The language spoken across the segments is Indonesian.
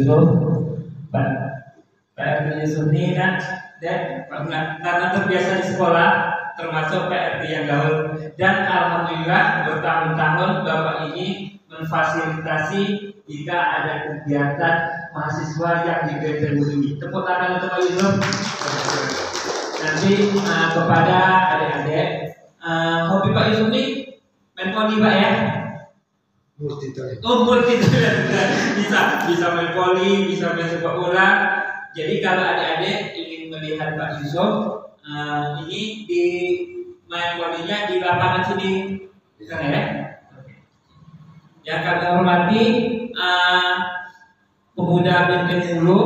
Yusuf. Pak RT Yusuf ini dan karena terbiasa di sekolah, termasuk Pak RT yang gaul, dan alhamdulillah bertahun-tahun Bapak ini memfasilitasi jika ada kegiatan mahasiswa yang di PPMU ini. Tepuk tangan untuk Pak Yusuf. Nanti kepada adik-adik, hobi Pak Yusuf ini main voli Pak ya? Multi bisa main voli, bisa main sepak bola. Jadi kalau adik-adik ingin melihat Pak Yusuf, ini di main volinya di lapangan sini, bisa ya? Yang kami hormati pemuda Benteng Hulu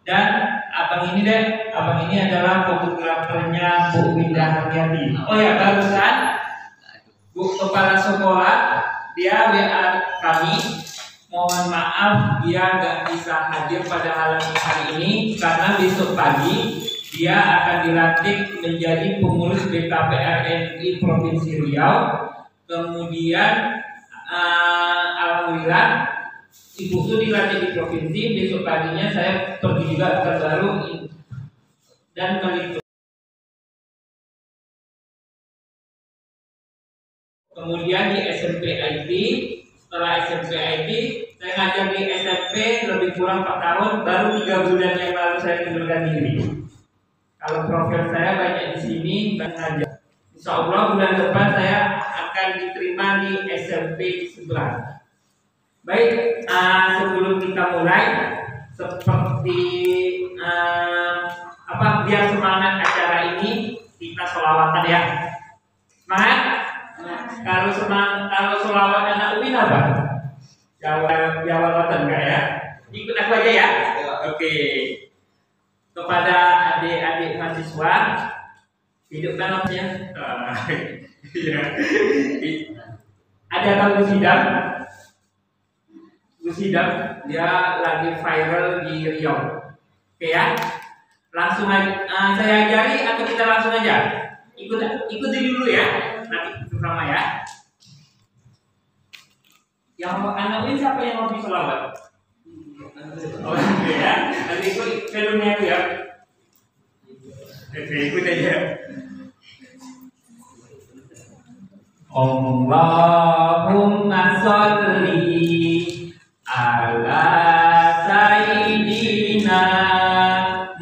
dan abang ini adalah fotografernya Bu Windah Hardiati. Oh ya, barusan Bu Kepala Sekolah dia WA kami, mohon maaf dia nggak bisa hadir pada hari ini karena besok pagi dia akan dilantik menjadi pengurus BKP RNI Provinsi Riau. Kemudian alhamdulillah Ibu itu dilantik di provinsi, besok paginya saya pergi juga ke Baru dan meliput. Kemudian di SMP IT, setelah SMP IT, saya ngajar di SMP lebih kurang 4 tahun, baru 3 bulan yang lalu saya mundurkan diri. Kalau profil saya banyak di sini, dan ngajar. Insya Allah bulan depan saya akan diterima di SMP sebelah. Baik, sebelum kita mulai, seperti biar semangat acara ini, kita sholawatan ya. Semangat? Kalau sholawat anak UIN apa? Jawabatan enggak ya? Ikut aku aja ya. Oke. Kepada adik-adik mahasiswa, hidupkan namanya. Ada tahu Sidam? Sidam dia lagi viral di Riau. Oke ya, langsung aja saya ajari atau kita langsung aja ikuti dulu ya, nanti bersama ya. Yang anak ini siapa yang hobi selawat? Oh ya, nanti ikut filmnya itu ya. Oke, ikut aja. Allahumma sholli ala sayyidina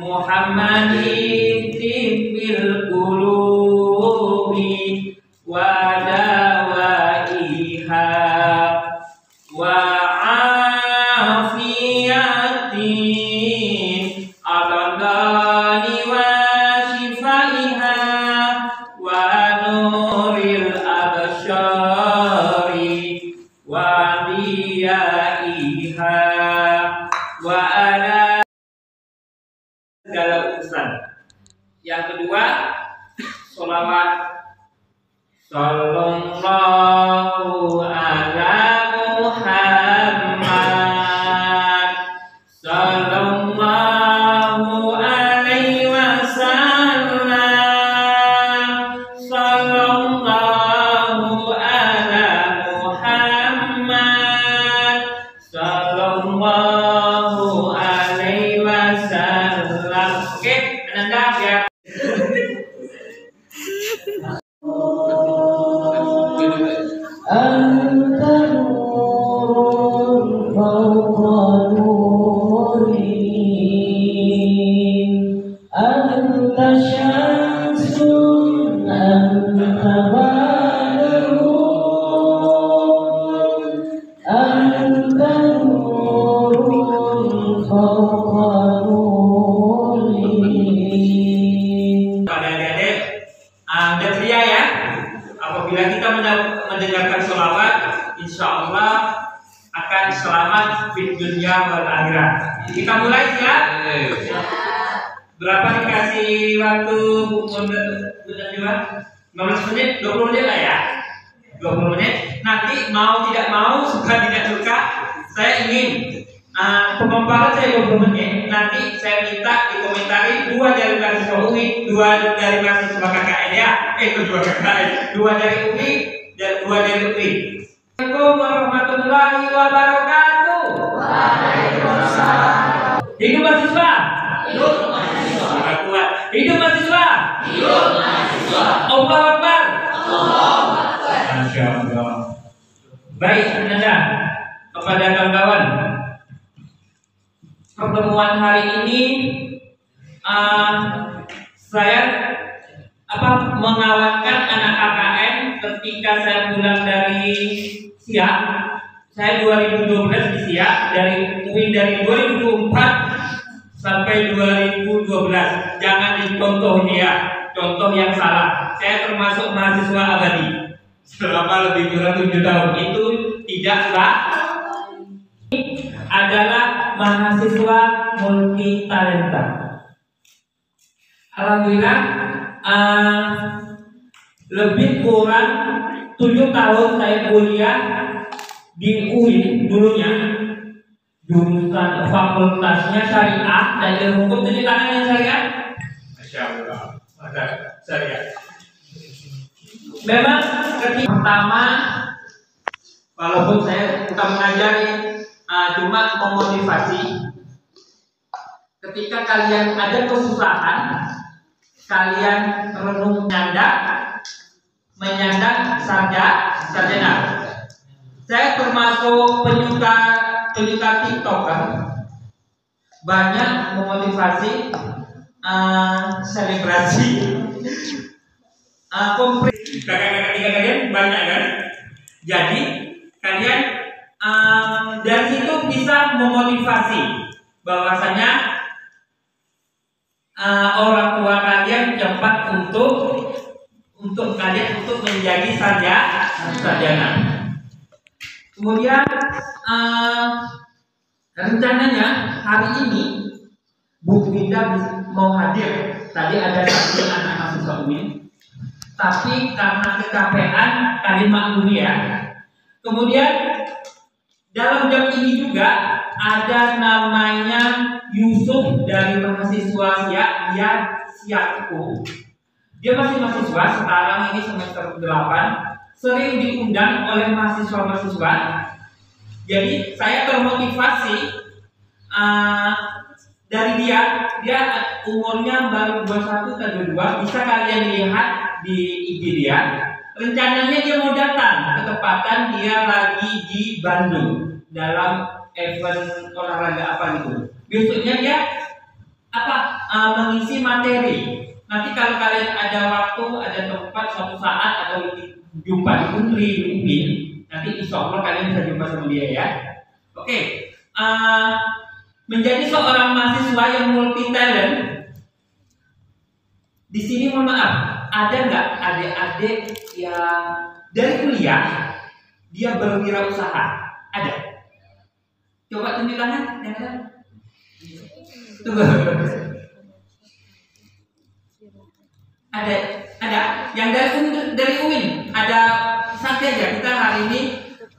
Muhammadin tibbil qulubi wa dawaiha wa afiyatin abadani wa shifaiha wa nuril absyari wa diyaiha wa ala segala urusan. Yang kedua, sholawat sallallahu ala Muhammad sallallahu alaihi wasallam sallallahu ala Muhammad sallallahu alaihi wasallam. Oke, Ananda ya. Anta nurun fawqa nurin, anta syamsun, anta badrun, anta nurun fawqa nurin. Pada adik-adik, dan sedia ya. Apabila kita mendengarkan sholawat, insya Allah akan selamat di dunia wal akhirat. Kita mulai ya. Berapa dikasih waktu Bu Najwa? 15 menit, 20 menit lah ya. 20 menit. Nanti mau tidak mau, suka tidak suka, saya ingin pemaparan saya 20 menit. Nanti saya minta dikomentari 2 dari mahasiswa UI, 2 dari mahasiswa KKN ya. 2 KKN, 2 dari UI dan 2 dari UI. Assalamualaikum warahmatullahi wabarakatuh. wabarakatuh. Hidup mahasiswa. Hidup mahasiswa. Allahu Akbar. Masya Allah. Baik, Nanda, kepada kawan-kawan, pertemuan hari ini saya mengawatkan anak KKN ketika saya pulang dari Siak. Saya 2012 di Siak, dari UIN dari 2004 sampai 2012. Jangan dicontoh dia, contoh yang salah. Saya termasuk mahasiswa abadi selama lebih kurang 7 tahun. Itu tidak sah. Adalah mahasiswa multi talenta. Alhamdulillah, lebih kurang 7 tahun saya kuliah di UIN dulunya. Jurusan fakultasnya syariah dan ilmu hukum. Tunjuk tangan yang syariah. Masya Allah, ada syariah. Memang ketika pertama, walaupun saya bukan mengajari, cuma memotivasi. Ketika kalian ada kesusahan, kalian renung menyandang sarjana. Saya termasuk penyuka TikTok kan, banyak memotivasi, selebrasi, kakak-kakak kalian banyak kan. Jadi kalian dari situ bisa memotivasi bahwasanya orang tua kalian cepat untuk kalian untuk menjadi sarjana. Kemudian rencananya hari ini Bu Winda mau hadir. Tadi ada satu anak mahasiswa UIN, tapi karena kecapean kalian maklumi ya. Kemudian dalam jam ini juga ada namanya Yusuf dari mahasiswa Siak, dia Siakku. Dia masih mahasiswa, sekarang ini semester 8, sering diundang oleh mahasiswa-mahasiswa. Jadi saya termotivasi dari dia umurnya baru 21 atau 22, bisa kalian lihat di IG dia. Rencananya dia mau datang, ketepatan dia lagi di Bandung dalam event olahraga apa gitu. Besoknya dia mengisi materi. Nanti kalau kalian ada waktu, ada tempat, suatu saat atau jumpa di Untri, di UIN, nanti insya Allah kalian bisa jumpa sama dia ya. Oke, menjadi seorang mahasiswa yang multi talent. Di sini mohon maaf, ada nggak adik-adik yang dari kuliah dia berwirausaha? Ada? Coba tunjuk tangan, yang ada? Tunggu. Ada yang dari UIN, ada satu aja. Kita hari ini,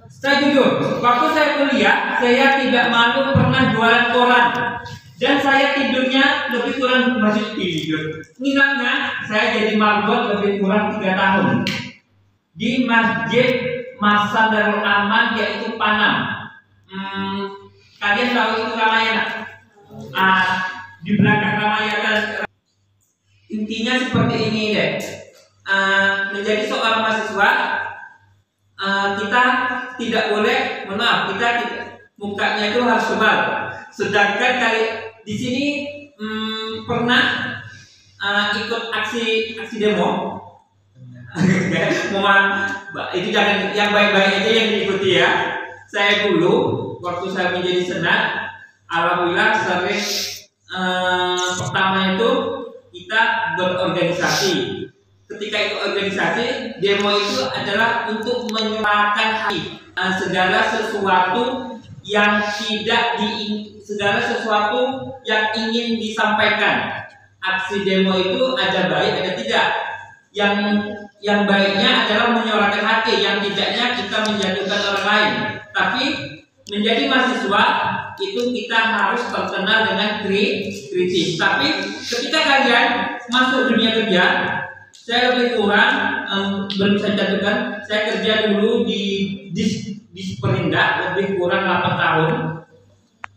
saya jujur, waktu saya kuliah saya tidak malu pernah jualan koran, dan saya tidurnya lebih kurang masih tidur. Ingatnya saya jadi marbot lebih kurang 3 tahun di Masjid Masa Darul Aman, yaitu Panam. Kalian tahu itu Ramayana? Di belakang Ramayana. Intinya seperti ini deh. Menjadi seorang mahasiswa, kita tidak boleh, mukanya itu harus tebal. Sedangkan di sini pernah ikut aksi demo. Itu jangan, yang baik-baik aja yang diikuti ya. Saya dulu waktu saya menjadi senat, alhamdulillah sering pertama itu kita berorganisasi. Ketika itu organisasi, demo itu adalah untuk menyuarakan hati, segala sesuatu yang ingin disampaikan. Aksi demo itu ada baik, ada tidak. Yang baiknya adalah menyuarakan hati, yang tidaknya kita menjatuhkan orang lain. Tapi menjadi mahasiswa itu kita harus terkenal dengan kritis. Tapi ketika kalian masuk dunia kerja, saya lebih kurang belum saya cantumkan. Saya kerja dulu di disperindak lebih kurang 8 tahun,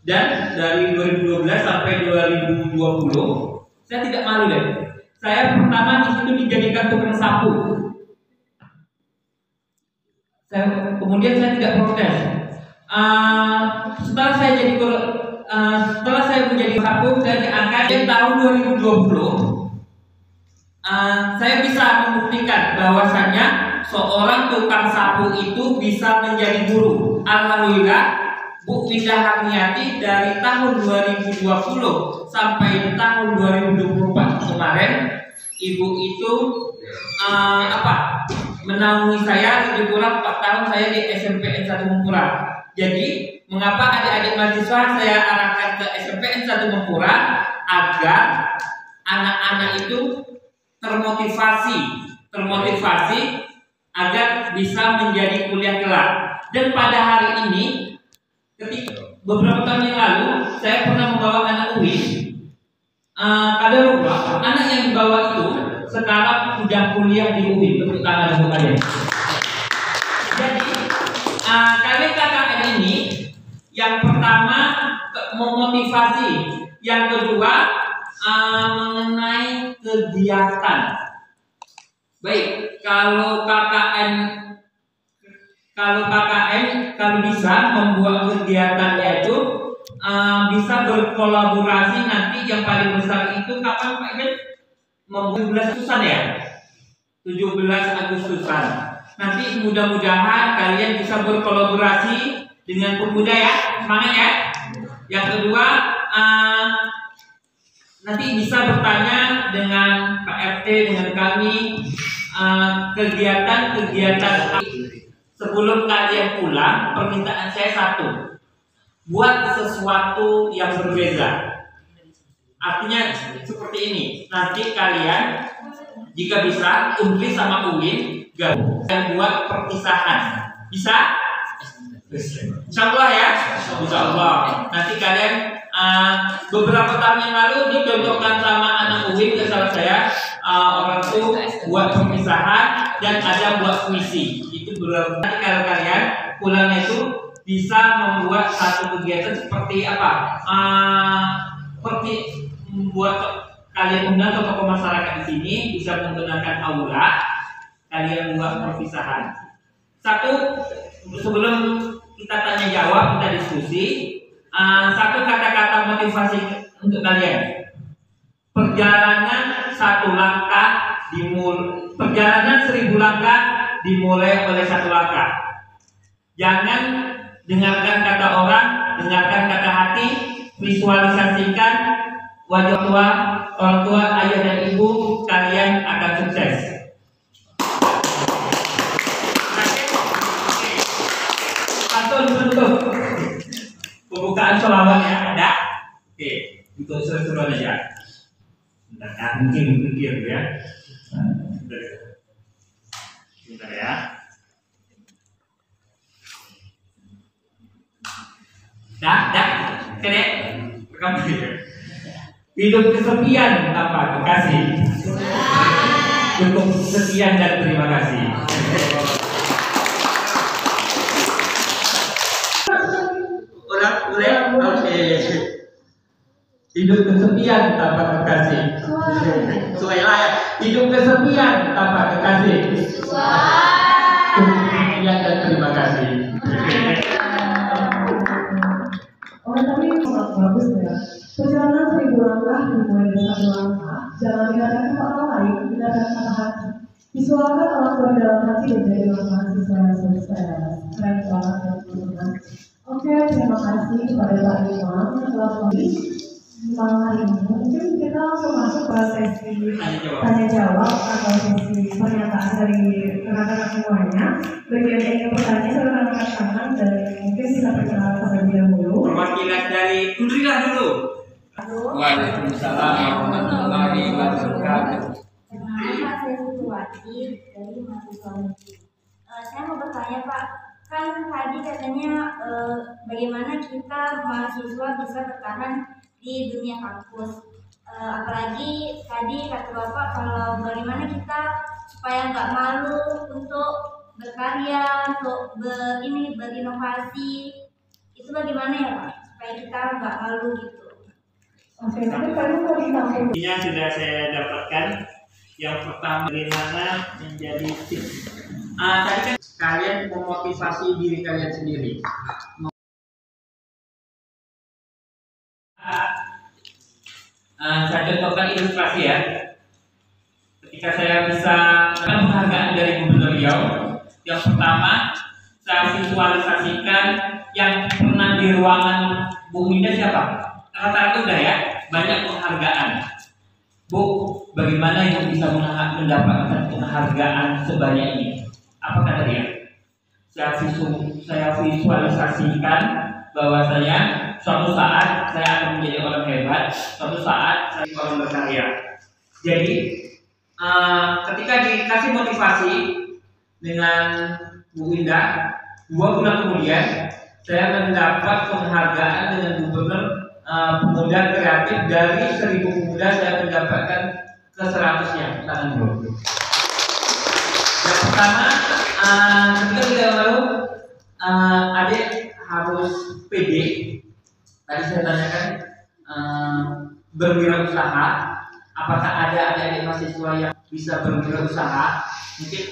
dan dari 2012 sampai 2020 saya tidak malu deh. Saya pertama di situ dijadikan tukang sapu. Kemudian saya tidak protes. Setelah saya menjadi sapu, saya diangkat di tahun 2020. Saya bisa membuktikan bahwasannya seorang tukang sapu itu bisa menjadi guru. Alhamdulillah, Bu Windah Harniati dari tahun 2020 sampai tahun 2024 kemarin, Ibu itu menaungi saya lebih kurang 4 tahun saya di SMPN 1 Mempura. Jadi, mengapa adik-adik mahasiswa saya arahkan ke SMPN 1 Mempura agar anak-anak itu termotivasi agar bisa menjadi kuliah kelak. Dan pada hari ini, beberapa tahun yang lalu, saya pernah membawa anak UIN. Kadarullah, anak yang dibawa itu sekarang sudah kuliah di UIN. Tepuk tangan untuk kalian. Jadi, kalian KKN ini, yang pertama memotivasi, yang kedua mengenai kegiatan. Baik, kalau kalau bisa membuat kegiatannya itu bisa berkolaborasi. Nanti yang paling besar itu kapan Pak Iben? 17 Agustusan ya? 17 Agustusan. Nanti mudah-mudahan kalian bisa berkolaborasi dengan pemuda ya. Semangat ya. Yang kedua, nanti bisa bertanya dengan Pak RT, dengan kami, kegiatan-kegiatan. Sebelum kalian pulang, permintaan saya satu, buat sesuatu yang berbeza. Artinya seperti ini, nanti kalian jika bisa Umpli sama Uwin gabung dan buat perpisahan. Bisa? Insya Allah ya. Insya Allah. Nanti kalian beberapa tahun yang lalu dicontohkan sama anak Uwin ke salah saya, orang tuh buat perpisahan dan ada buat puisi. Itu berarti kalau kalian pulangnya itu bisa membuat satu kegiatan seperti apa? Seperti membuat kalian undang tokoh masyarakat di sini bisa menggunakan aula, kalian buat perpisahan. Satu, sebelum kita tanya jawab, kita diskusi. Satu kata-kata motivasi untuk kalian. Perjalanan 1 langkah perjalanan 1000 langkah dimulai oleh 1 langkah. Jangan dengarkan kata orang, dengarkan kata hati, visualisasikan wajah tua, orang tua, ayah dan ibu, kalian akan sukses. Untuk pembukaan sholawat ya ada. Oke, untuk seru-seruan aja. Bentar, mungkin mikir ya. Bentar ya. Dah, kedek, rekam dulu. Hidup kesepian tanpa kekasih. Cukup sekian dan terima kasih. Boleh? Oke. Hidup kesepian tanpa kekasih. Suela ya. Hidup kesepian tanpa kekasih. Cukup sekian dan terima kasih. Tapi sangat bagus ya. Perjalanan 1000 langkah dimulai dari 1 langkah. Jangan dengarkan kata orang lain, dengarkan kata hati. Visualkan orang tua dalam hati dan jadi mahasiswa yang sukses. Keren banget ya teman-teman. Oke, terima kasih kepada Pak Imam yang telah malam hari ini. Mungkin kita langsung masuk ke sesi tanya jawab atau sesi pernyataan dari rekan-rekan semuanya. Bagi yang ingin bertanya, silakan angkat tangan dan mungkin bisa perkenalan terlebih dahulu. Perwakilan dari Undrilah dulu. Waalaikumsalam warahmatullahi wabarakatuh. Saya Sutuwati dari mahasiswa Unsri. Saya mau bertanya Pak, kan tadi katanya bagaimana kita mahasiswa bisa bertahan di dunia kampus. Apalagi tadi kata Bapak kalau bagaimana kita supaya nggak malu untuk berkarya, untuk berinovasi, itu bagaimana ya Pak? Supaya kita nggak malu gitu. Oke, tapi tadi mau ditambah. Ini sudah saya dapatkan. Yang pertama, bagaimana menjadi tim. Tadi kan kalian memotivasi diri kalian sendiri. Saya contohkan ilustrasi ya. Ketika saya bisa penghargaan dari Gubernur Riau, yang pertama saya visualisasikan yang pernah di ruangan Bu Minda siapa? Rata-rata udah ya, banyak penghargaan. Bu, bagaimana yang bisa mendapatkan penghargaan sebanyak ini? Apa kata dia? Saya visualisasikan bahwasanya suatu saat saya akan menjadi orang hebat, suatu saat saya akan berkarya. Jadi ketika dikasih motivasi dengan Bu Indah, 2 bulan kemudian saya mendapat penghargaan dengan Gubernur Pemuda Kreatif. Dari 1000 pemuda saya mendapatkan ke 100-nya. Tangan dulu. Yang pertama, ketika kita lalu adik harus pede. Tadi saya tanyakan berwirausaha. Apakah ada adik-adik mahasiswa yang bisa berwirausaha? Mungkin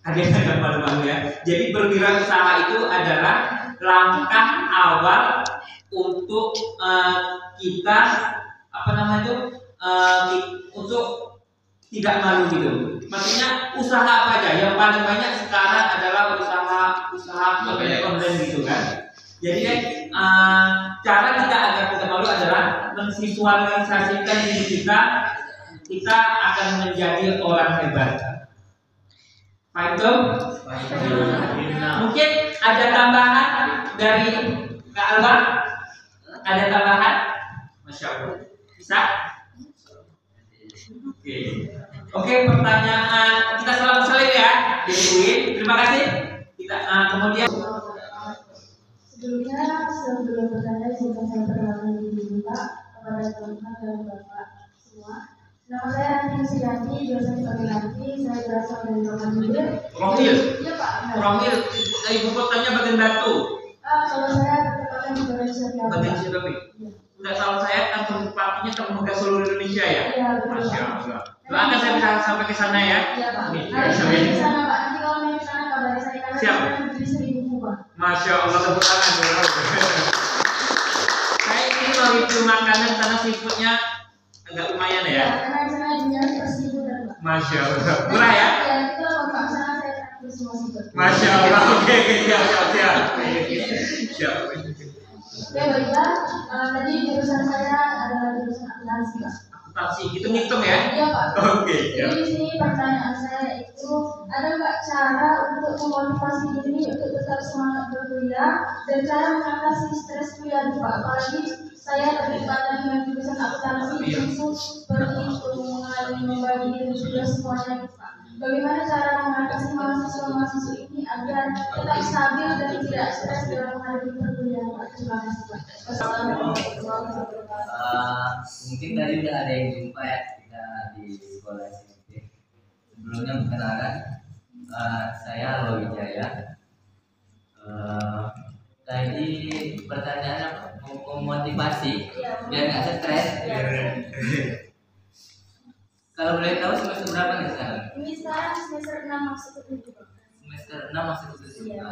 adik agak malu-malu ya. Jadi berwirausaha itu adalah langkah awal untuk kita untuk tidak malu gitu. Maksudnya usaha apa aja? Yang paling banyak sekarang adalah usaha online gitu kan. Jadi cara kita agar tidak malu adalah memvisualisasikan diri kita akan menjadi orang hebat. Paham tuh? Mungkin ada tambahan dari Kak Alba? Ada tambahan? Masya Allah. Bisa? Oke, pertanyaan kita salam ya, Dewi. Terima kasih. Kita kemudian. Sebelum bertanya, izinkan saya perkenalkan diri Pak kepada teman-teman dan Bapak semua. Nama saya Andi Suyanti, biasa dipanggil Andi. Saya berasal dari Rohil. Iya Pak. Rohil, ibu kotanya bagian Batu. Kalau saya bertepatan di Bagian Setiap. Bagian Setiap. Udah salah saya kan tempatnya termuda seluruh Indonesia ya. Iya betul. Masya Allah. Doakan saya bisa sampai ke sana ya. Iya Pak. Harus sampai ke sana Pak. Nanti kalau mau ke sana kabari saya karena Siap. saya berdiri 1000 Pak. Masya Allah, tepuk tangan dulu. Saya ini mau review makanan karena seafoodnya agak lumayan ya. Karena di sana dunia per 1000 dan Pak. Masya Allah. Murah ya? Ya itu kalau Pak sana saya traktir semua seafood. Masya Allah. Oke, siap. Siap. Oke baiklah. Tadi jurusan saya adalah jurusan akuntansi Pak. Akuntansi, hitung-hitung ya? Iya Pak. Oke. Jadi di sini pertanyaan saya itu ada nggak cara untuk memotivasi diri untuk tetap semangat berkuliah dan cara mengatasi stres kuliah Pak? Apalagi saya berkaitan dengan jurusan akuntansi itu seperti itu mengalami membagi diri sudah semuanya Pak. Bagaimana cara mengatasi mahasiswa-mahasiswa ini agar tetap stabil dan tidak stres dalam menghadapi perkuliahan Pak? Terima kasih Pak. Wassalamualaikum warahmatullahi wabarakatuh. Mungkin tadi udah ada yang jumpa ya kita di sekolah SMP. Sebelumnya perkenalkan, saya Alwa Wijaya. Tadi pertanyaannya apa? Memotivasi biar nggak stres. Kalau boleh tahu semester berapa nih sekarang? Ini sekarang semester 6 masuk ke 7 Pak. Semester 6 masuk ke 7. Iya.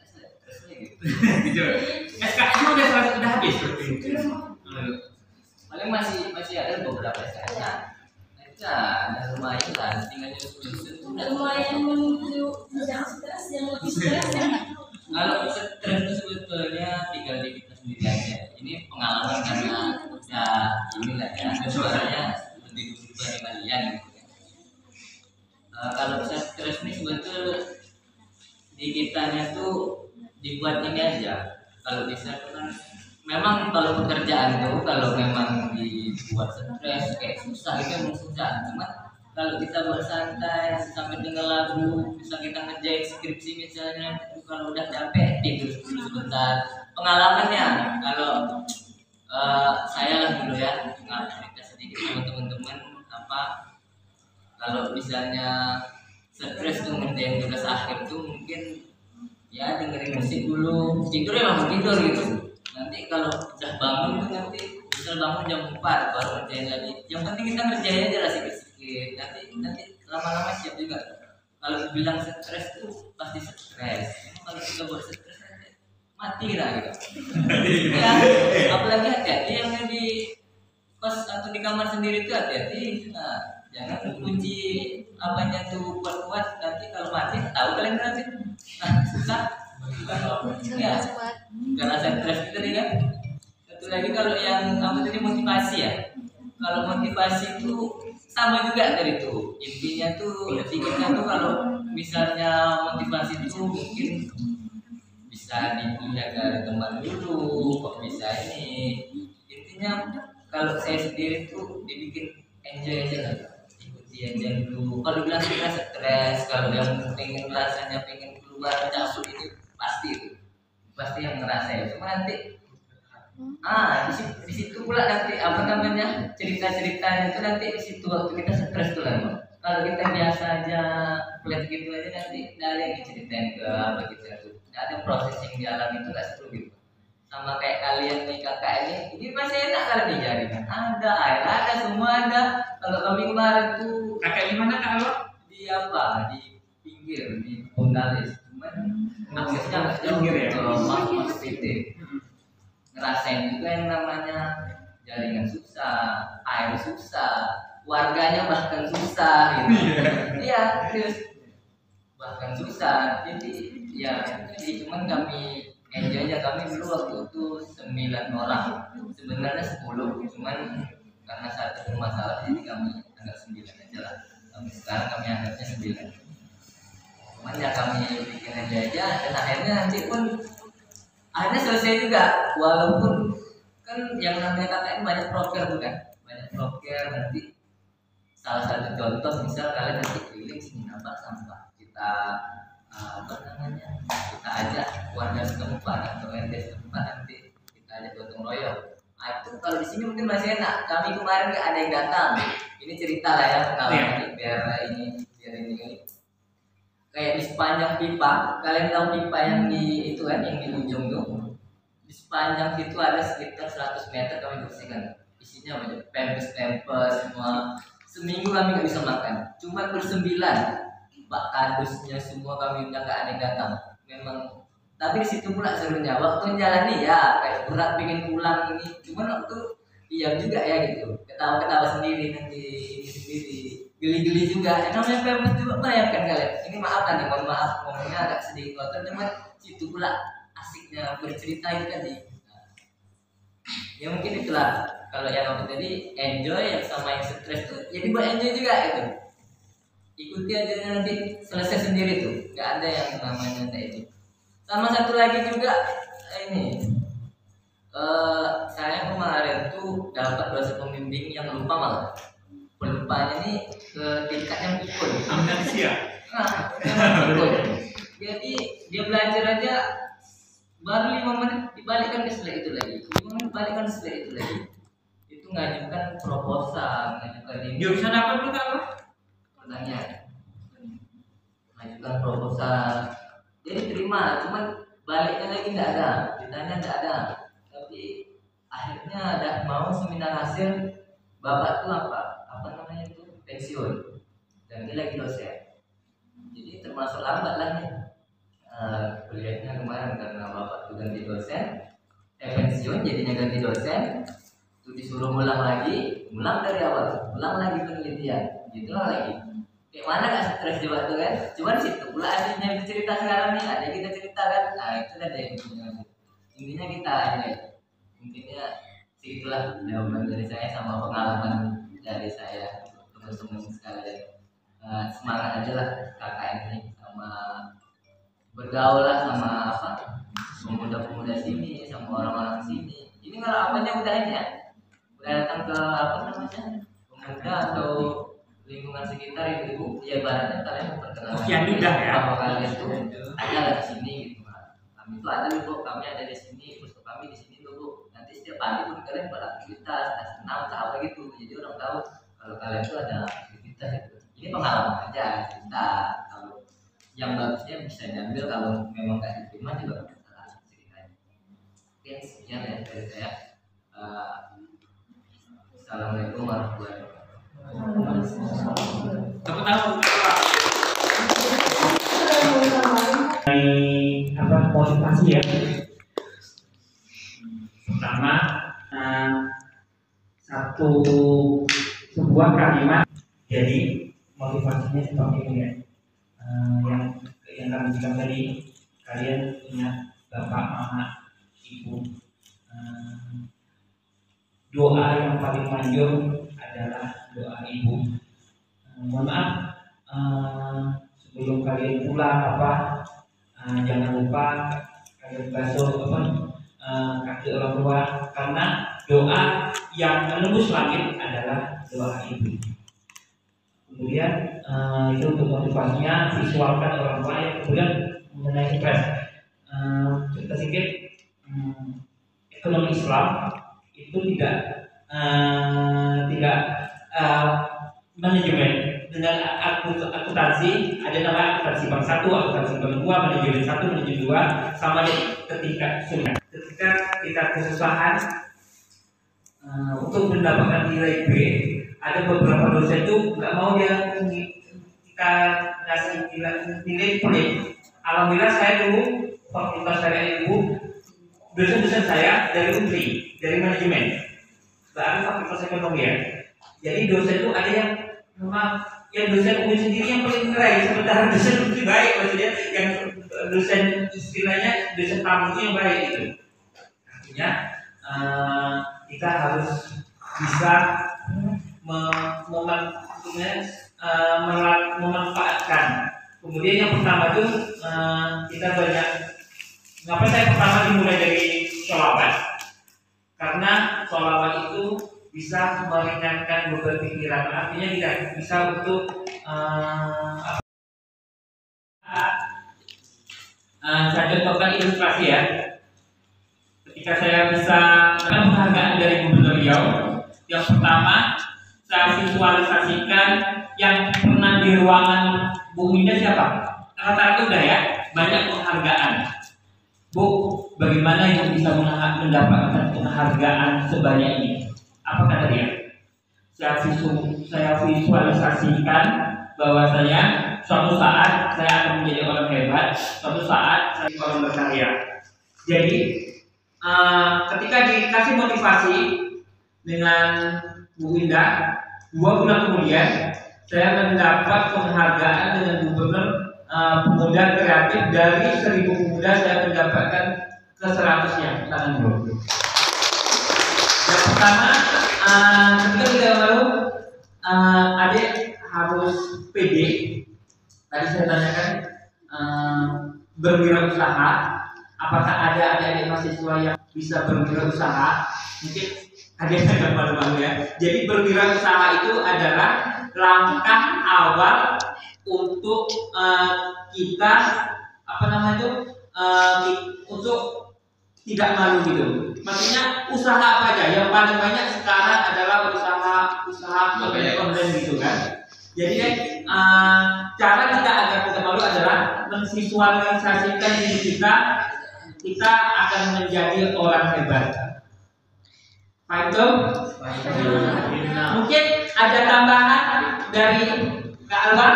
Stresnya gitu. SKS udah habis seperti itu. Paling masih ada beberapa SKS. Nah, lumayan lah, tinggal nyusun. Lumayan menuju yang stres yang lebih stres ya. Kalau stres itu sebetulnya tinggal di kita sendiri aja. Ini pengalaman karena ya inilah ya, suaranya seperti itu dari kalian gitu ya. Kalau bisa stres ini sebetulnya di kitanya tuh dibuat ini aja. Kalau bisa kan memang kalau pekerjaan tuh kalau memang dibuat stres kayak susah itu emang susah. Cuma kalau kita bersantai sampai dengar lagu, bisa kita ngerjain skripsi misalnya, kalau udah capek tidur dulu sebentar. Pengalamannya kalau saya lah dulu ya, cerita sedikit sama teman-teman apa kalau misalnya stres tuh ngerjain tugas akhir tuh mungkin ya dengerin musik dulu, tidur ya langsung tidur gitu. Nanti kalau udah bangun tuh nanti misal bangun jam 4 baru ngerjain lagi. Yang penting kita ngerjain aja lah sedikit. Nanti lama-lama siap juga. Kalau bilang stres tuh pasti stres. Kalau kita buat stres mati kita gitu. Ya, apalagi hati-hati yang di kos atau di kamar sendiri tuh hati-hati. Nah, jangan kunci apanya tuh kuat-kuat, nanti kalau mati tahu kalian nanti. Nah, susah. Ya, karena stres itu tadi kan. Satu lagi kalau yang apa tadi motivasi ya. Kalau motivasi itu sama juga dari itu. Intinya tuh kita tuh kalau misalnya motivasi itu mungkin bisa dijaga teman dulu, kok bisa ini. Intinya kalau saya sendiri tuh dibikin enjoy aja lah, ikuti aja dulu. Kalau bilang kita stres, kalau yang pengen rasanya pengen keluar cabut itu pasti yang ngerasain. Cuma nanti di situ pula nanti apa namanya cerita-ceritanya itu nanti di situ waktu kita stres tuh lah. Kalau kita biasa aja kulihat gitu aja nanti nggak ada yang diceritain ke apa kita tuh, nggak ada proses yang dialami itu nggak seru gitu. Sama kayak kalian nih kakak ini masih enak kalian nih jaringan, ada air, ada semua ada. Kalau kami kemarin tuh Kakak gimana kalau di apa di pinggir di Pondalis, cuman aksesnya nggak jauh Pinggir ya? ke masuk PT. Ngerasain juga yang namanya jaringan susah, air susah, warganya bahkan susah gitu. Iya, terus bahkan susah. Jadi cuman kami enjoy aja. Kami dulu waktu itu 9 orang, sebenarnya 10, cuman karena satu bermasalah jadi kami anggap 9 aja lah. Sekarang kami anggapnya 9. Cuman ya kami bikin aja dan akhirnya nanti pun akhirnya selesai juga, walaupun kan yang namanya KKN banyak proker bukan, banyak proker. Nanti salah satu contoh misal kalian nanti keliling sini nambah sampah, kita apa namanya kita ajak warga setempat atau RT setempat, nanti kita ajak gotong royong. Itu kalau di sini mungkin masih enak. Kami kemarin nggak ada yang datang. Ini cerita lah ya pengalaman biar ini. Kayak di sepanjang pipa, kalian tahu pipa yang di itu kan, yang di ujung tuh, di sepanjang itu ada sekitar 100 meter kami bersihkan. Isinya banyak pampers semua. Seminggu kami nggak bisa makan, cuma bersembilan. Pak kadusnya semua kami udah nggak ada yang datang. Memang, tapi di situ pula serunya. Waktu jalani ya kayak berat pengen pulang ini, cuman waktu iya juga ya gitu. Ketawa-ketawa sendiri nanti sendiri. Geli-geli juga, namanya pampers juga bayangkan kalian. Ini maaf nih, mohon maaf ngomongnya agak sedikit kotor, cuman situ pula asiknya bercerita itu tadi. Ya mungkin itulah kalau yang aku tadi enjoy, yang sama yang stres tuh jadi buat enjoy juga itu. Ikuti aja nanti selesai sendiri tuh, nggak ada yang namanya kayak itu. Sama satu lagi juga ini, saya kemarin tuh dapat dosen pembimbing yang lupa malah. Pelupanya ini ke tingkat yang ikut amnesia? Jadi dia belajar aja baru 5 menit dibalikkan ke slide itu lagi, 5 menit balikkan slide itu lagi. Itu ngajukan proposal, ngajukan ini. Jurusan apa tuh kalau? Pertanyaan, ngajukan proposal. Jadi terima, cuman baliknya lagi nggak ada, ditanya nggak ada. Tapi akhirnya ada mau seminar hasil, bapak tuh apa namanya itu pensiun dan dia lagi dosen. Jadi termasuk lambat lah nih kuliahnya kemarin karena bapak tuh ganti dosen, pensiun jadinya ganti dosen, tuh disuruh ulang dari awal, ulang lagi penelitian, gitulah lagi. Kayak mana gak stres juga tuh kan? Cuman situ pula aslinya cerita sekarang nih, ada kita cerita kan, itu ada yang intinya kita ini, intinya segitulah jawaban dari saya sama pengalaman dari saya teman-teman sekalian. Semangat aja lah KKN ini, sama bergaul lah sama apa pemuda-pemuda sini, sama orang-orang sini. Ini kalau apanya udah ini ya, udah datang ke apa namanya pemuda atau lingkungan sekitar itu, ya ibaratnya kalian memperkenalkan Yang udah ya bahwa kalian tuh ada di sini gitu. Kami tuh ada dulu, kami ada di sini, terus kami di sini dulu. Nanti setiap hari pun kalian beraktivitas, senam apa gitu. Jadi orang tahu kalau kalian tuh ada aktivitas itu. Ini pengalaman aja, cerita. yang bagusnya bisa diambil, kalau memang nggak diterima juga nggak salah ceritanya. Oke, sekian ya dari saya. Assalamualaikum warahmatullahi wabarakatuh. Tepuk tangan. Motivasi ya. Pertama, sebuah kalimat. Jadi motivasinya seperti ini ya. Yang kami bilang tadi, kalian punya bapak, mama, ibu. Doa yang paling manjur adalah doa ibu. Mohon maaf, sebelum kalian pulang jangan lupa kalian basuh kaki orang tua, karena doa yang menembus langit adalah doa ibu. Kemudian itu untuk motivasinya, visualkan orang tua. Yang kemudian mengenai stres, cerita sedikit, ekonomi Islam itu tidak manajemen dengan akuntansi. Ada nama akuntansi bank 1, akuntansi bank 2, manajemen 1, manajemen 2, sama ketika sunnah. Ketika kita kesusahan untuk mendapatkan nilai B, ada beberapa dosen itu nggak mau dia kita ngasih nilai pelik. Alhamdulillah saya dulu fakultas syariah ilmu, dosen-dosen saya dari UNRI, dari manajemen, dari fakultas ekonomi ya. Jadi dosen itu ada yang dosen umum sendiri yang paling ngerai, sementara dosen lebih baik, maksudnya yang dosen istilahnya dosen tamu yang baik itu. Artinya kita harus bisa memanfaatkan. Kemudian yang pertama itu kita banyak. Kenapa saya pertama dimulai dari sholawat? Karena sholawat itu bisa meringankan beban pikiran. Artinya tidak bisa untuk saya contohkan ilustrasi ya. Ketika saya bisa menghargai dari Gubernur Riau, yang pertama saya visualisasikan yang pernah di ruangan Bu Minda siapa? Rata-rata udah ya, banyak penghargaan. Bu, bagaimana Ibu bisa mendapatkan penghargaan sebanyak ini? Apa kata dia? Saya visualisasikan bahwasanya suatu saat saya akan menjadi orang hebat, suatu saat saya orang berkarya. Jadi ketika dikasih motivasi dengan Bu Indah, 2 bulan kemudian saya mendapat penghargaan dengan Gubernur Pemuda Kreatif. Dari 1000 pemuda saya mendapatkan ke 100-nya tangan bro. Yang pertama, ketika kita lalu adik harus PD. Tadi saya tanyakan berwirausaha. Apakah ada adik-adik mahasiswa yang bisa berwirausaha? Mungkin ada yang malu-malu ya. Jadi berwirausaha itu adalah langkah awal untuk kita untuk tidak malu gitu. Maksudnya usaha apa aja? Yang paling banyak sekarang adalah usaha online gitu kan. Jadi cara kita agar tidak malu adalah memvisualisasikan diri kita akan menjadi orang hebat. Paham? Mungkin ada tambahan dari Kak Alba?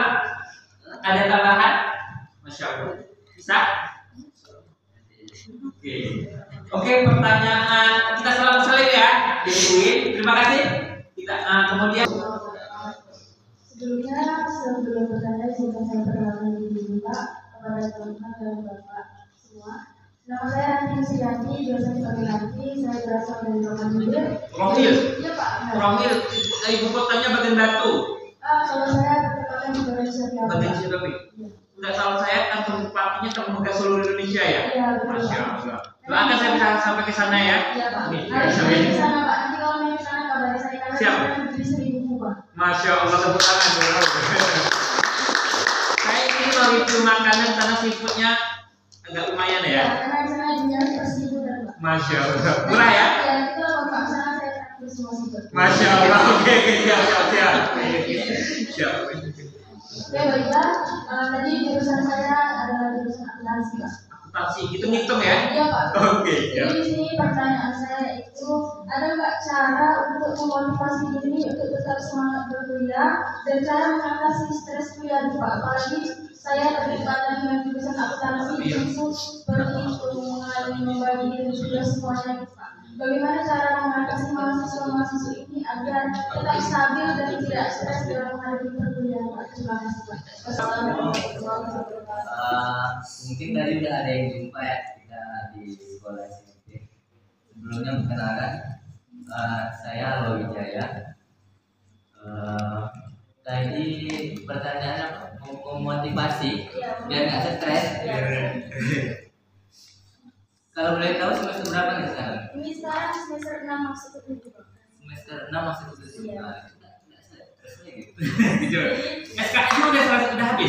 Ada tambahan? Masya Allah. Bisa? Oke, pertanyaan kita selalu saling ya, Dewi. Terima kasih. Kita kemudian. Sebelum bertanya, saya perkenalkan diri Pak kepada teman-teman dan Bapak semua. Nama saya Andi Suyanti, dosen Pagi. Saya berasal dari Romanhil. Romanhil? Iya Pak. Romanhil, ibu kotanya Bagian Batu. Kalau saya bertepatan di Bagian Setiapi. Bagian Setiapi. Enggak salah saya kantor bupatinya terbuka seluruh Indonesia ya. Iya betul. Masya Allah. Doakan saya bisa sampai ke sana ya. Iya Pak. Harus sampai ke sana Pak. Nanti kalau mau ke sana kabari saya karena siap. saya berdiri 1000 Pak. Masya Allah, tepuk tangan. Saya ini mau review makanan karena seafoodnya agak lumayan ya. Karena di sana dunia persiapan Pak. Masya Allah. Murah ya? Ya itu kalau Pak sana saya traktir semua seafood. Masya Allah. Oke, siap. Oke, baiklah. Tadi jurusan saya adalah jurusan akuntansi, Pak. Akuntansi, hitung-hitung ya? Iya, Pak. Oke, ya. Jadi di sini pertanyaan saya itu, ada nggak cara untuk memotivasi diri untuk tetap semangat berkuliah dan cara mengatasi stres kuliah, Pak? Apalagi saya terlibat dengan jurusan akuntansi itu seperti itu mengalami membagi diri sudah semuanya, Pak. Bagaimana cara mengatasi mahasiswa-mahasiswa ini agar tetap stabil dan tidak stres dalam menghadapi perkuliahan, Pak? Terima kasih, Pak. Wassalamualaikum warahmatullahi wabarakatuh. Mungkin tadi udah ada yang jumpa ya kita di sekolah SMP. Sebelumnya perkenalkan, saya Alwa Wijaya. Tadi pertanyaannya apa? Memotivasi biar nggak stres. Kalau boleh tahu semester berapa nih sekarang? Ini sekarang semester 6 masuk ke 7, Pak. Semester 6 masuk ke 7. Iya. Nggak stres lagi. Gitu. SKS udah habis berarti.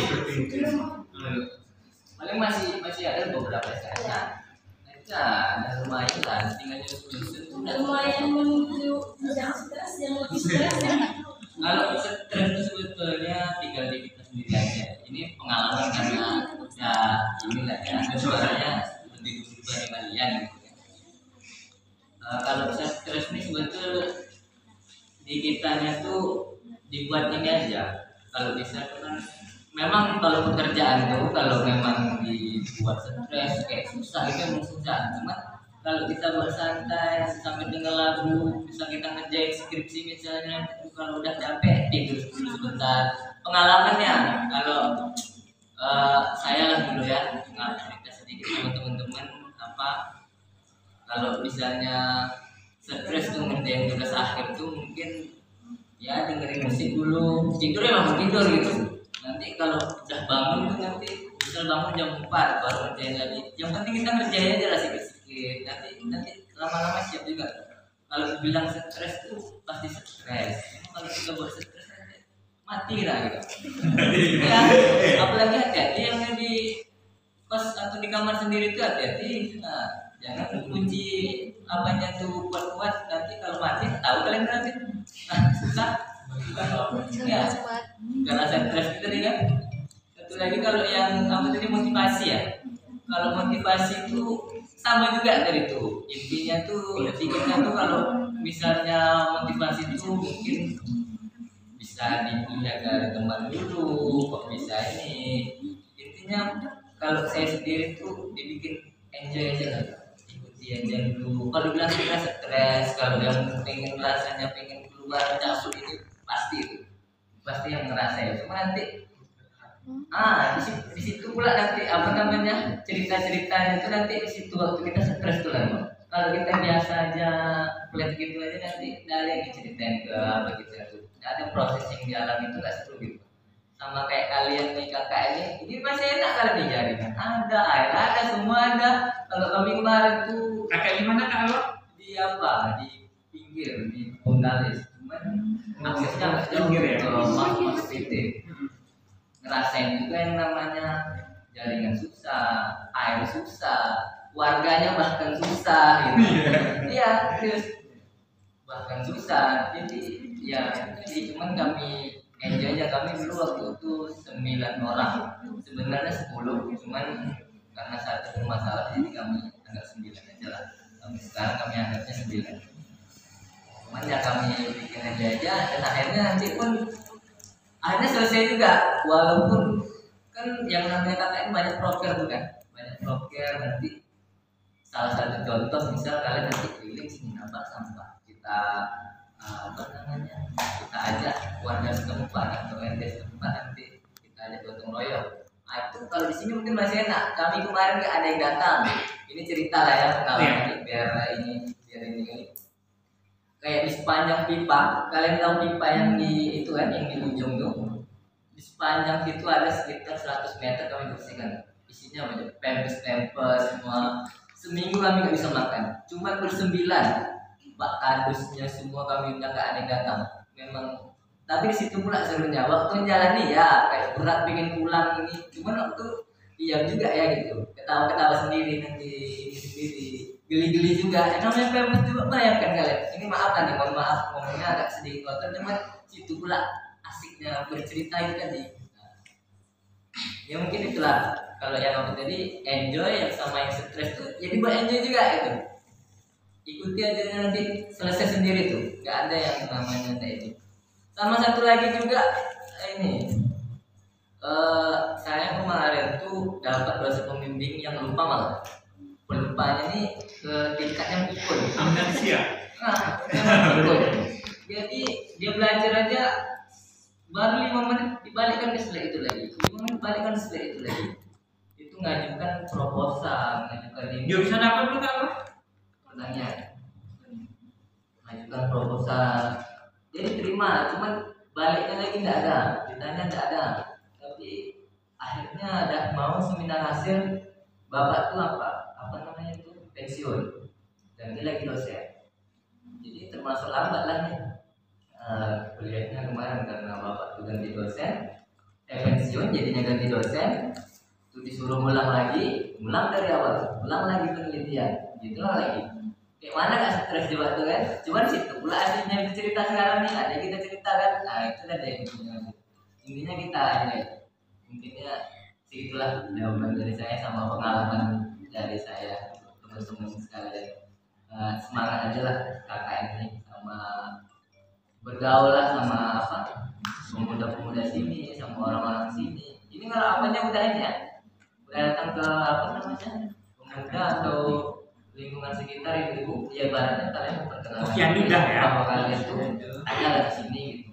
Paling masih ada beberapa SKS. Nah, ada lumayan lah, tinggal nyusun. Lumayan menuju yang stres, yang lebih stres ya. Kalau stres itu sebetulnya tinggal di kita sendiri aja. Ini pengalaman karena ya inilah ya, suaranya seperti dulu dari kalian gitu ya. Kalau stres ini sebetulnya di kitanya tuh dibuat ini aja. Kalau bisa kan memang kalau pekerjaan tuh kalau memang dibuat stres kayak susah itu emang susah. Cuma kalau kita bersantai sambil dengar lagu, bisa kita ngerjain skripsi misalnya, kalau udah capek tidur dulu sebentar. Pengalamannya kalau saya lah dulu ya, cerita sedikit sama teman-teman apa kalau misalnya stres tuh ngerjain tugas akhir tuh mungkin ya dengerin musik dulu, tidur ya langsung tidur gitu. Nanti kalau udah bangun tuh nanti misal bangun jam 4 baru ngerjain lagi. Yang penting kita ngerjain aja lah sedikit. Nanti lama-lama siap juga. Kalau bilang stres tuh pasti stres. Kalau kita buat stres mati lah gitu. Ya, apalagi hati-hati yang di kos atau di kamar sendiri tuh hati-hati. Nah, jangan kunci apanya tuh kuat-kuat, nanti kalau mati tahu kalian nanti. Nah, susah. Ya, karena stres kita nih kan. Satu lagi kalau yang apa tadi motivasi ya. Kalau motivasi itu sama juga dari itu. Intinya tuh kita tuh kalau misalnya motivasi itu mungkin bisa dilihat dari teman dulu, kok bisa ini. Intinya kalau saya sendiri tuh dibikin enjoy aja lah. Ikuti aja dulu. Kalau bilang kita stres, kalau yang pengen rasanya pengen keluar cabut itu pasti yang ngerasain. Cuma nanti di situ pula nanti apa namanya cerita-ceritanya itu nanti di situ waktu kita stres tuh lah. Kalau kita biasa aja kuliah gitu aja nanti nggak ada yang diceritain ke apa gitu ya. Nggak ada proses yang dialami itu nggak seru gitu. Sama kayak kalian nih kakak ini masih enak kalian nih jaringan. Ada air, ada semua ada. Kalau kami kemarin tuh Kakak di mana Kak Alwa? di apa di pinggir di Bengkalis. Cuman aksesnya nggak jauh Pinggir ya? ke masuk PT. Ngerasain juga yang namanya jaringan susah, air susah, warganya bahkan susah gitu. Iya, terus bahkan susah. Jadi cuman kami enjoy aja. Kami dulu waktu itu 9 orang, sebenarnya 10, cuman karena satu bermasalah jadi kami anggap 9 aja lah. Sekarang kami anggapnya 9. Cuman ya kami bikin aja dan akhirnya nanti pun akhirnya selesai juga, walaupun kan yang namanya KKN banyak proker tuh kan, banyak proker. Nanti salah satu contoh misal kalian nanti keliling sini nambah sampah, kita apa namanya kita ajak warga setempat atau RT setempat, nanti kita ajak gotong royong. Nah, itu kalau di sini mungkin masih enak. Kami kemarin nggak ada yang datang. Ini cerita lah ya pengalaman biar ini kayak di sepanjang pipa, kalian tahu pipa yang di itu kan yang di ujung tuh, di sepanjang situ ada sekitar 100 meter kami bersihkan. Isinya banyak pampers semua. Seminggu kami nggak bisa makan, cuma bersembilan. Pak kadusnya semua kami udah nggak ada yang datang. Memang, tapi di situ pula serunya. Waktu jalani ya kayak berat pengen pulang ini, cuman waktu diam juga ya gitu, ketawa-ketawa sendiri nanti sendiri. Geli-geli juga, namanya pampers juga bayangkan kalian. Ini maaf nih, mohon maaf ngomongnya agak sedikit kotor, cuman situ pula asiknya bercerita itu tadi. Ya mungkin itulah kalau yang aku tadi enjoy yang sama yang stres tuh jadi buat enjoy juga gitu. Ikuti aja nanti selesai sendiri tuh, nggak ada yang namanya kayak itu. Sama satu lagi juga ini saya kemarin tuh dapat dosen pembimbing yang lupa malah pelupanya ini ke tingkat yang pukul Amnesia. yang pukul. Jadi dia belajar aja baru 5 menit dibalikkan ke slide itu lagi, 5 menit dibalikkan ke slide itu lagi. Itu ngajukan proposal, ngajukan ini. Jurusan apa dulu Kak? Pertanyaan, ngajukan proposal. Jadi terima, cuman baliknya lagi tidak ada, ditanya tidak ada. Tapi akhirnya ada mau seminar hasil, bapak tuh apa namanya itu pensiun, dan dia lagi dosen. Jadi termasuk lambat lah nih kuliahnya kemarin karena bapak tuh ganti dosen, pensiun jadinya ganti dosen, tuh disuruh ulang lagi, ulang dari awal, ulang lagi penelitian, gitulah lagi. Kayak mana gak stres di waktu kan? Cuman situ pula aslinya cerita sekarang nih, ada kita cerita kan? Nah itu ada yang intinya kita ini, intinya segitulah jawaban dari saya sama pengalaman dari saya teman-teman sekalian. Semangat aja lah KKN ini sama bergaul lah sama apa pemuda-pemuda sini sama orang-orang sini. Ini kalau apanya udah ini ya, udah datang ke apa namanya pemuda atau lingkungan sekitar itu ya baratnya kalian memperkenalkan Yang udah ya. bahwa kalian itu ada di sini gitu.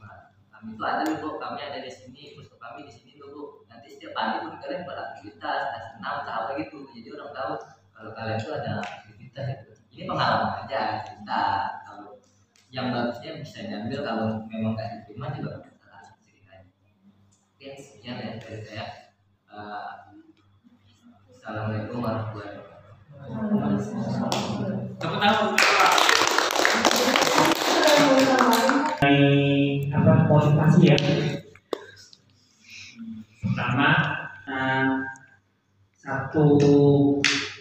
Kami itu ada loh, kami ada di sini, terus kami di sini dulu. Nanti setiap pagi pun kalian beraktivitas, senam apa gitu. Jadi orang tahu kalau kalian itu ada aktivitas itu. Ini pengalaman aja cerita. Kalau yang bagusnya bisa diambil, kalau memang nggak diterima juga masalah ceritanya. Oke, sekian ya dari saya. Assalamualaikum warahmatullahi wabarakatuh. Tepuk tangan. Apa motivasi ya? Pertama,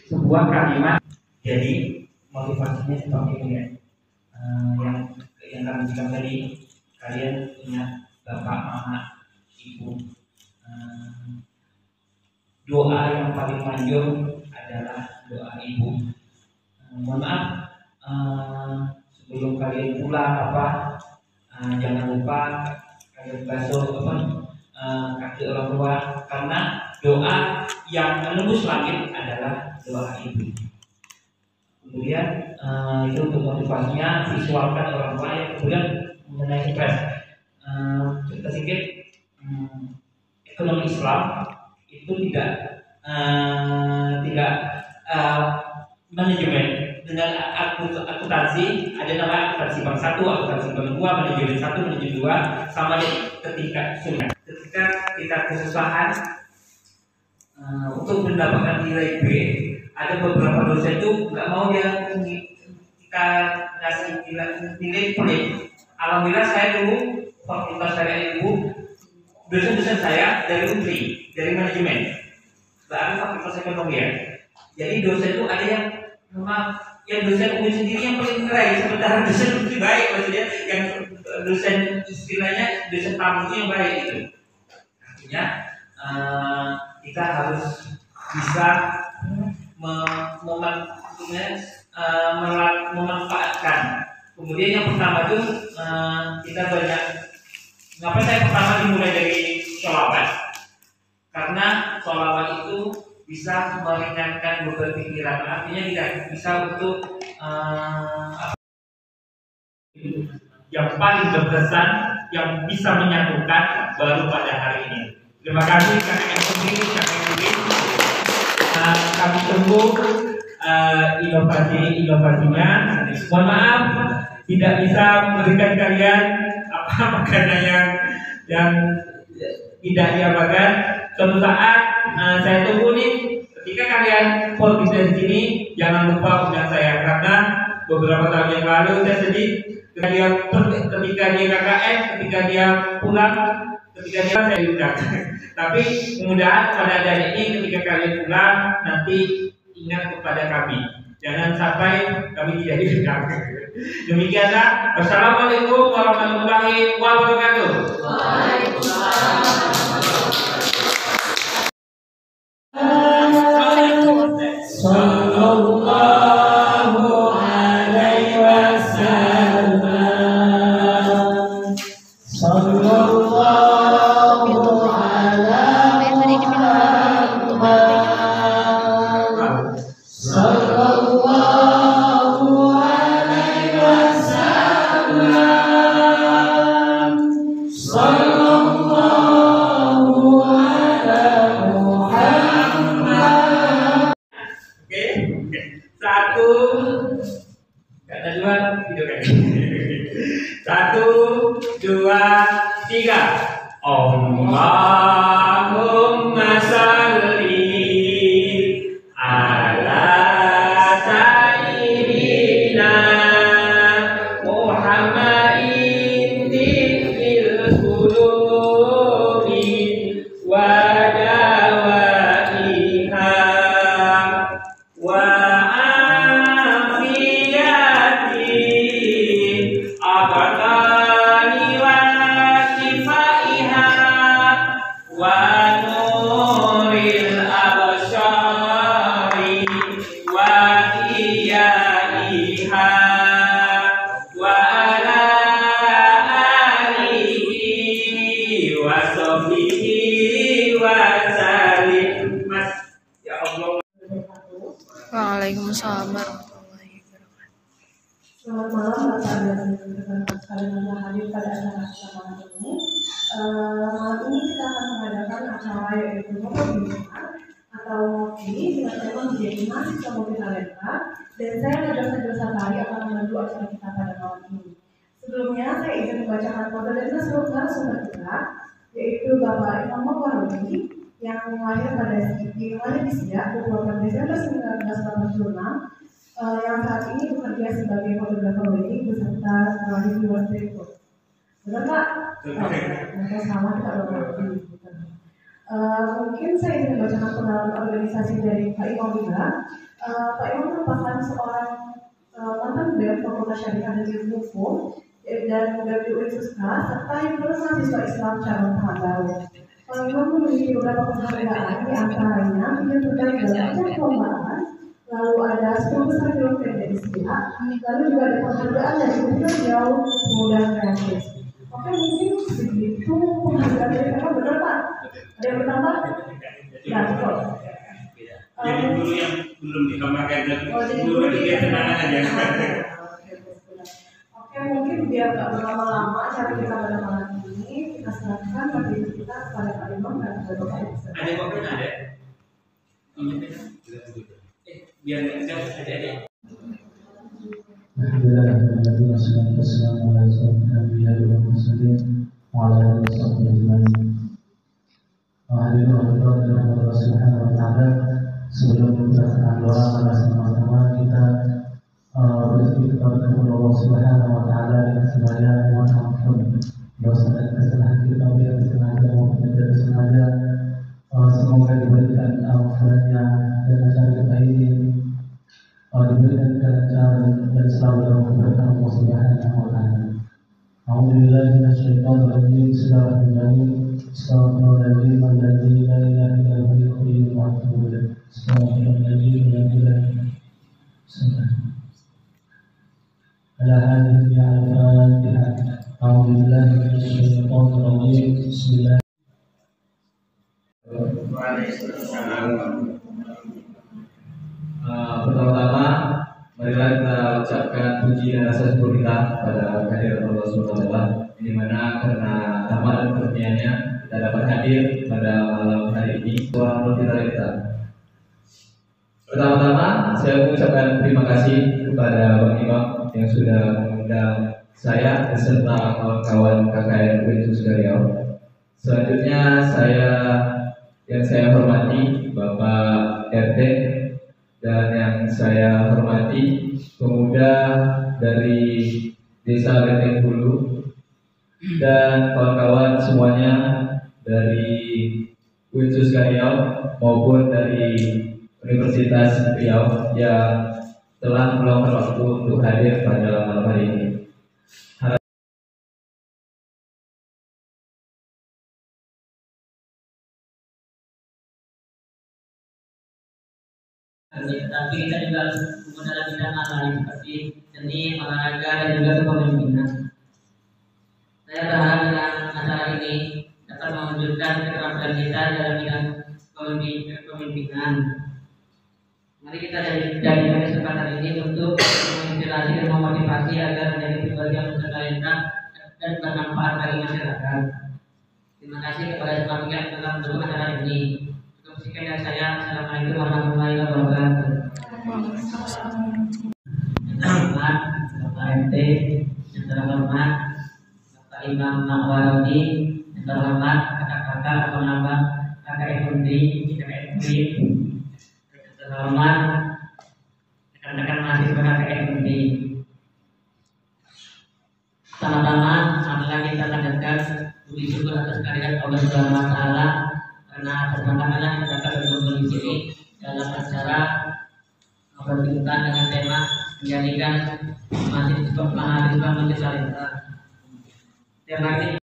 sebuah kalimat. Jadi motivasinya seperti ini ya. Yang kami bilang tadi, kalian ingat bapak, mama, ibu. Doa yang paling manjur adalah doa ibu. Mohon maaf, sebelum kalian pulang jangan lupa kalian basuh kaki orang tua, karena doa yang menembus langit adalah doa ibu. Kemudian itu untuk motivasinya, visualkan orang tua yang kemudian mengenai stres. Cerita sedikit, ekonomi Islam itu tidak manajemen dengan akuntansi. Ada namanya akuntansi bank 1, akuntansi bank 2, manajemen 1, manajemen 2 sama ketika sunnah. Ketika kita kesusahan untuk mendapatkan nilai B, ada beberapa dosen itu nggak mau dia kita ngasih nilai pelik. Alhamdulillah saya dulu fakultas saya ibu, dosen-dosen saya dari UNRI, dari manajemen, ada fakultas ekonomi ya. Jadi dosen itu ada yang memang yang dosen umum sendiri yang paling nilai, sementara dosen lebih baik, maksudnya yang dosen istilahnya dosen tamu yang baik itu. Artinya kita harus bisa memanfaatkan. Kemudian yang pertama itu kita banyak. Kenapa saya pertama dimulai dari sholawat? Karena sholawat itu bisa meringankan beban pikiran. Artinya tidak bisa untuk yang paling berkesan, yang bisa menyatukan baru pada hari ini. Terima kasih kakak yang kami tunggu inovasinya. Mohon maaf tidak bisa memberikan kalian makanan yang tidak diapakan. Suatu saat saya tunggu nih, ketika kalian fokus di sini, jangan lupa undang saya, karena beberapa tahun yang lalu saya sedih ketika dia KKN, ketika dia pulang, ketika dia saya diundang. Tapi mudah-mudahan pada adik ini ketika kalian pulang nanti ingat kepada kami, jangan sampai kami tidak diundang. Demikianlah. Wassalamualaikum warahmatullahi wabarakatuh. Waalaikumsalam. Waalaikumsalam warahmatullahi wabarakatuh. Selamat malam Bapak dan rekan-rekan sekalian yang hadir pada acara kita malam ini. Malam ini kita akan mengadakan acara yaitu ngobrol bincang atau ngopi dengan tema menjadi mahasiswa multitalenta, dan saya Najwa Sari akan memandu acara kita pada malam ini. Sebelumnya saya izin membacakan kode dan narasumber kita, yaitu Bapak Imam Mawarudi yang lahir di Siak 24 Desember 1986, yang saat ini bekerja sebagai fotografer wedding beserta di luar Tripod. Benar Pak? Maka sama kita Bapak. Mungkin saya ingin membacakan pengalaman organisasi dari Pak Imam juga. Pak Imam merupakan seorang mantan BEM Fakultas Syariah dan Ilmu Hukum dan dari Suska serta himpunan mahasiswa Islam cabang Tamabaru. Pak Imam memiliki beberapa penghargaan, di antaranya menyebutkan dalam perlombaan, lalu ada 10 besar film pendek di Siak, lalu juga ada penghargaan dari Gubernur Riau Pemuda Kreatif. Oke, mungkin segitu penghargaan dari Pak, benar Pak? Ada yang bertambah? Ya, betul. Jadi dulu yang belum dikembangkan jadi dulu dia tenang aja. Oke, mungkin biar nggak berlama-lama acara kita pada malam ini, kita serahkan materi kita kepada Pak Imam dan kepada Bapak Ibu. Ada kopi ada? Biar nggak ada. Alhamdulillah, wassalamu ala asyrofil anbiya'i wal mursalin wa ala alihi wa sahbihi ajma'in. Hadirin Allah Subhanahu wa taala, sebelum kita doa pada sama-sama kita berzikir kepada Allah Subhanahu wa taala dengan sengaja mohon ampun dosa dan kesalahan kita yang sengaja maupun tidak sengaja. Semoga diberikan ampunannya dan acara kita ini diberikan kelancaran dan selalu dalam keberkahan Allah Subhanahu wa taala. A'udzubillahi minasyaitonir rajim. Bismillahirrahmanirrahim. Astaghfirullahaladzim alladzi la ilaha illa huwal qayyum wa atubu ilaih. Astaghfirullahaladzim alladzi la ala hadhihi al-fatihah. A'udzubillahi minasyaitonir rajim. Bismillah. Pertama-tama, marilah kita ucapkan puji dan rasa syukur kita pada kehadirat Allah Subhanahu wa taala, di mana karena rahmat dan karunia-Nya kita dapat hadir pada malam hari ini sebuah multitalenta. Pertama-tama, saya mengucapkan terima kasih kepada Bang Imam yang sudah mengundang saya beserta kawan-kawan KKN Uinsus Riau. Selanjutnya yang saya hormati Bapak RT dan yang saya hormati pemuda dari Desa Benteng Hulu dan kawan-kawan semuanya dari Uinsus Riau maupun dari Universitas Riau yang telah meluangkan waktu untuk hadir pada malam hari ini. Tapi kita juga dalam bidang lain seperti seni, olahraga, dan juga kepemimpinan. Saya berharap dengan acara ini dapat mewujudkan keterampilan kita dalam bidang kepemimpinan. Mari kita jadikan kesempatan ini untuk menginspirasi dan memotivasi agar menjadi pribadi yang bertalenta dan bermanfaat bagi masyarakat. Terima kasih kepada semua pihak yang telah mendukung acara ini. Sekian dari saya. Assalamualaikum warahmatullahi wabarakatuh. Selamat Bapak RT, yang terhormat Bapak Imam Mawarudi, yang terhormat kakak-kakak atau nama kakak Ekundi, kakak Ekundi, yang terhormat rekan-rekan mahasiswa kakak Ekundi. Sama-sama, marilah kita panjatkan puji syukur atas kehadirat Allah Subhanahu wa taala, karena atas tantangan kita dapat berkumpul di sini dalam acara berbincang dengan tema menjadikan mahasiswa multitalenta. Tema ini